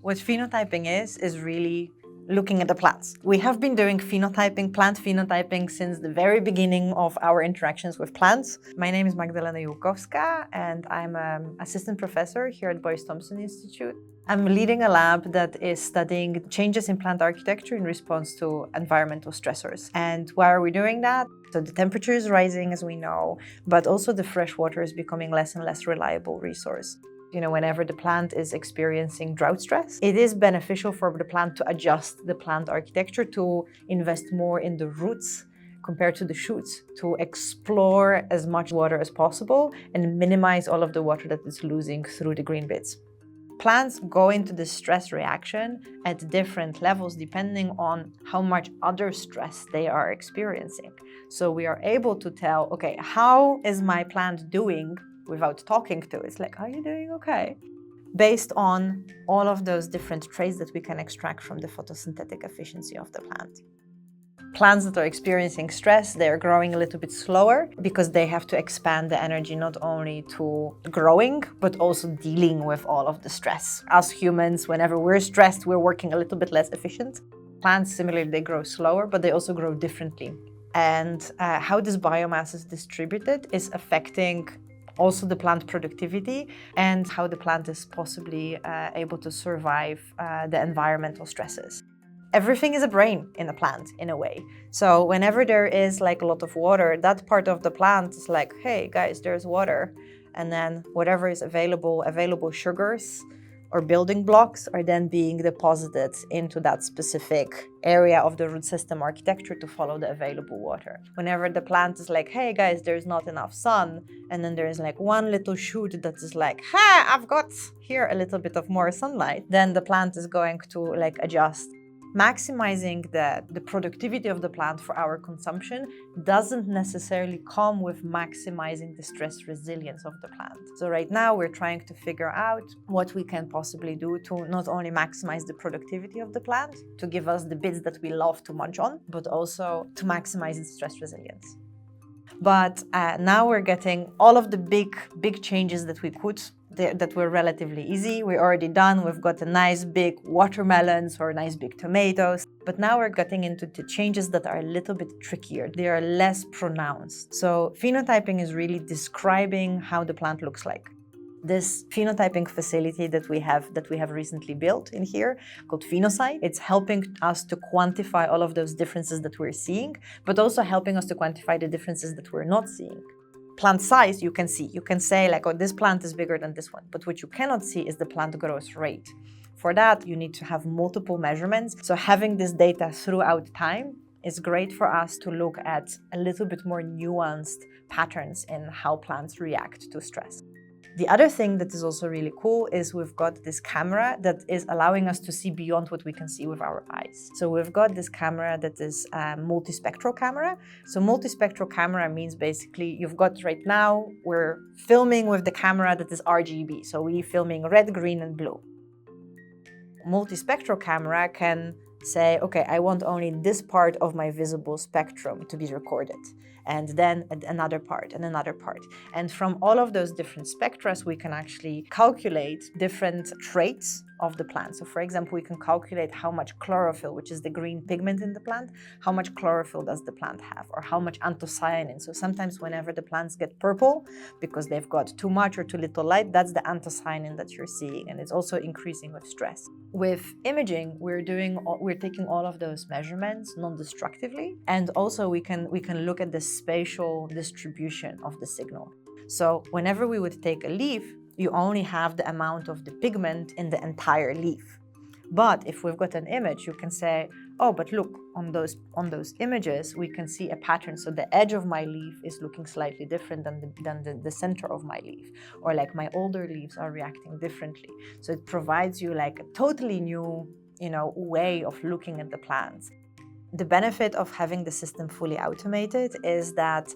What phenotyping is really looking at the plants. We have been doing phenotyping, plant phenotyping, since the very beginning of our interactions with plants. My name is Magdalena Julkowska, and I'm an assistant professor here at Boyce Thompson Institute. I'm leading a lab that is studying changes in plant architecture in response to environmental stressors. And why are we doing that? So the temperature is rising, as we know, but also the fresh water is becoming less and less reliable resource. Whenever the plant is experiencing drought stress, it is beneficial for the plant to adjust the plant architecture to invest more in the roots compared to the shoots, to explore as much water as possible and minimize all of the water that it's losing through the green bits. Plants go into the stress reaction at different levels depending on how much other stress they are experiencing. So we are able to tell, okay, how is my plant doing without talking to it? It's like, are you doing okay? Based on all of those different traits that we can extract from the photosynthetic efficiency of the plant. Plants that are experiencing stress, they are growing a little bit slower because they have to expand the energy not only to growing, but also dealing with all of the stress. As humans, whenever we're stressed, we're working a little bit less efficient. Plants, similarly, they grow slower, but they also grow differently. And how this biomass is distributed is affecting also the plant productivity and how the plant is possibly able to survive the environmental stresses. Everything is a brain in a plant, in a way. So whenever there is like a lot of water, that part of the plant is like, hey guys, there's water. And then whatever is available sugars or building blocks are then being deposited into that specific area of the root system architecture to follow the available water. Whenever the plant is like, hey guys, there's not enough sun, and then there's like one little shoot that is like, hey, I've got here a little bit of more sunlight, then the plant is going to like adjust. Maximizing the productivity of the plant for our consumption doesn't necessarily come with maximizing the stress resilience of the plant. So right now we're trying to figure out what we can possibly do to not only maximize the productivity of the plant, to give us the bits that we love to munch on, but also to maximize its stress resilience. But now we're getting all of the big changes that we could that were relatively easy. We're already done. We've got a nice big watermelons or nice big tomatoes. But now we're getting into the changes that are a little bit trickier. They are less pronounced. So phenotyping is really describing how the plant looks like. This phenotyping facility that we have recently built in here, called Phenosite, it's helping us to quantify all of those differences that we're seeing, but also helping us to quantify the differences that we're not seeing. Plant size, you can see. You can say like, oh, this plant is bigger than this one. But what you cannot see is the plant growth rate. For that, you need to have multiple measurements. So having this data throughout time is great for us to look at a little bit more nuanced patterns in how plants react to stress. The other thing that is also really cool is we've got this camera that is allowing us to see beyond what we can see with our eyes. So we've got this camera that is a multispectral camera. So multispectral camera means basically you've got right now, we're filming with the camera that is RGB. So we're filming red, green, and blue. Multispectral camera can say, okay, I want only this part of my visible spectrum to be recorded, and then another part and another part. And from all of those different spectra, we can actually calculate different traits of the plant. So for example, we can calculate how much chlorophyll, which is the green pigment in the plant, how much chlorophyll does the plant have, or how much anthocyanin. So sometimes whenever the plants get purple because they've got too much or too little light, that's the anthocyanin that you're seeing, and it's also increasing with stress. With imaging, we're taking all of those measurements non-destructively, and also we can look at the spatial distribution of the signal. So whenever we would take a leaf, you only have the amount of the pigment in the entire leaf. But if we've got an image, you can say, oh, but look, on those images, we can see a pattern. So the edge of my leaf is looking slightly different than the center of my leaf. Or like my older leaves are reacting differently. So it provides you like a totally new, way of looking at the plants. The benefit of having the system fully automated is that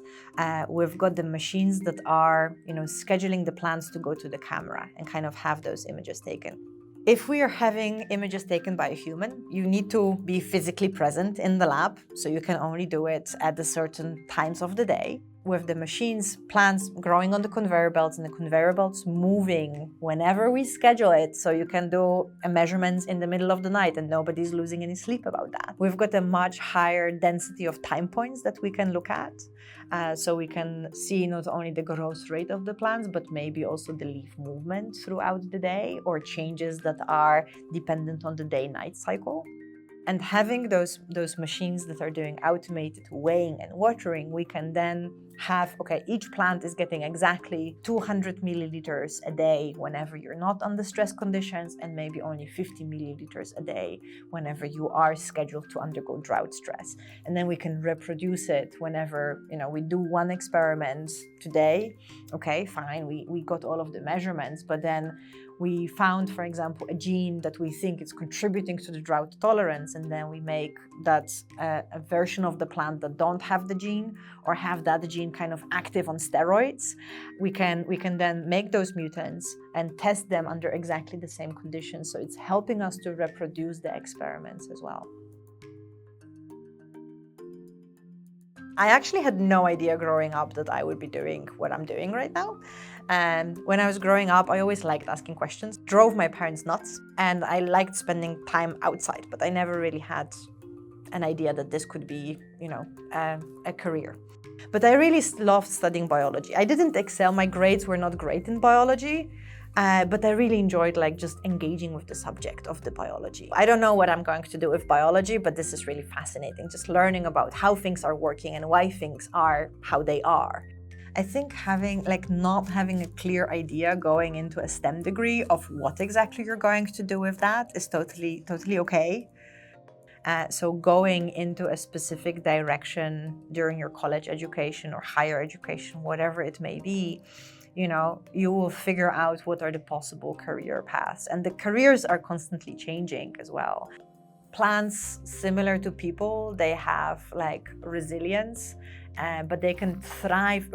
we've got the machines that are, scheduling the plants to go to the camera and kind of have those images taken. If we are having images taken by a human, you need to be physically present in the lab, so you can only do it at the certain times of the day. with the machines, plants growing on the conveyor belts and the conveyor belts moving whenever we schedule it. So you can do measurements in the middle of the night and nobody's losing any sleep about that. We've got a much higher density of time points that we can look at. So we can see not only the growth rate of the plants, but maybe also the leaf movement throughout the day or changes that are dependent on the day-night cycle. And having those machines that are doing automated weighing and watering, we can then have, okay, each plant is getting exactly 200 milliliters a day whenever you're not under stress conditions, and maybe only 50 milliliters a day whenever you are scheduled to undergo drought stress. And then we can reproduce it whenever, we do one experiment today. Okay, fine, we got all of the measurements, but then we found, for example, a gene that we think is contributing to the drought tolerance, and then we make that a version of the plant that don't have the gene or have that gene kind of active on steroids. We can then make those mutants and test them under exactly the same conditions. So it's helping us to reproduce the experiments as well. I actually had no idea growing up that I would be doing what I'm doing right now. And when I was growing up, I always liked asking questions, drove my parents nuts, and I liked spending time outside, but I never really had an idea that this could be, a career. But I really loved studying biology. I didn't excel, my grades were not great in biology, but I really enjoyed just engaging with the subject of the biology. I don't know what I'm going to do with biology, but this is really fascinating, just learning about how things are working and why things are how they are. I think not having a clear idea going into a STEM degree of what exactly you're going to do with that is totally okay. So going into a specific direction during your college education or higher education, whatever it may be, you will figure out what are the possible career paths. And the careers are constantly changing as well. Plants, similar to people, they have resilience, but they can thrive,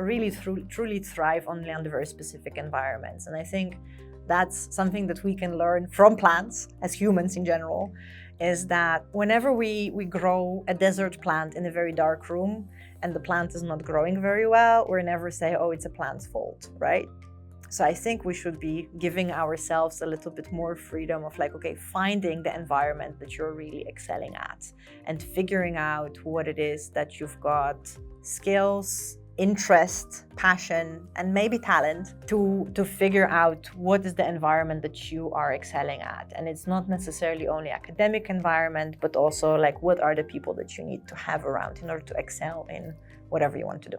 truly thrive only under very specific environments. And I think that's something that we can learn from plants as humans in general, is that whenever we grow a desert plant in a very dark room and the plant is not growing very well, we never say, oh, it's a plant's fault, right? So I think we should be giving ourselves a little bit more freedom of finding the environment that you're really excelling at and figuring out what it is that you've got skills, interest, passion, and maybe talent to figure out what is the environment that you are excelling at. And it's not necessarily only academic environment, but also what are the people that you need to have around in order to excel in whatever you want to do.